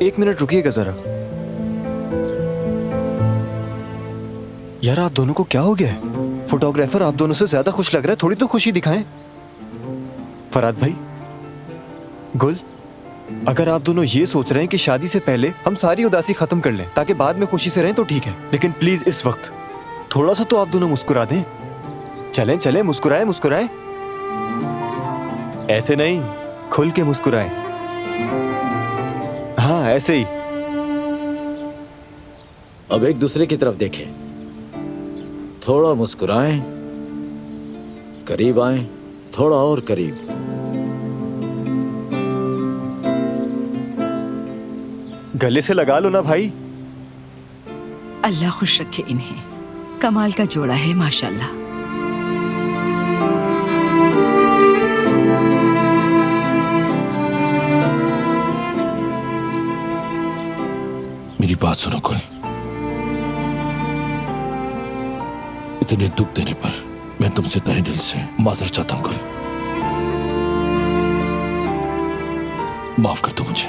एक मिनट रुकिएगा जरा। यार आप दोनों को क्या हो गया है? फोटोग्राफर आप दोनों से ज्यादा खुश लग रहा है, थोड़ी तो खुशी दिखाएं। फरहाद भाई, गुल, अगर आप दोनों ये सोच रहे हैं कि शादी से पहले हम सारी उदासी खत्म कर लें ताकि बाद में खुशी से रहें तो ठीक है, लेकिन प्लीज इस वक्त थोड़ा सा तो आप दोनों मुस्कुरा दें। चलें चलें, मुस्कुराएं मुस्कुराएं। ऐसे नहीं, खुल के मुस्कुराएं। हाँ ऐसे ही। अब एक दूसरे की तरफ देखें, थोड़ा मुस्कुराएं, करीब आएं, थोड़ा और करीब। गले से लगा लो ना भाई। अल्लाह खुश रखे इन्हें, कमाल का जोड़ा है माशाल्लाह। मेरी बात सुनो कुल, इतने दुख देने पर मैं तुमसे तहे दिल से माजर चाहता हूं कुल। माफ कर दो मुझे।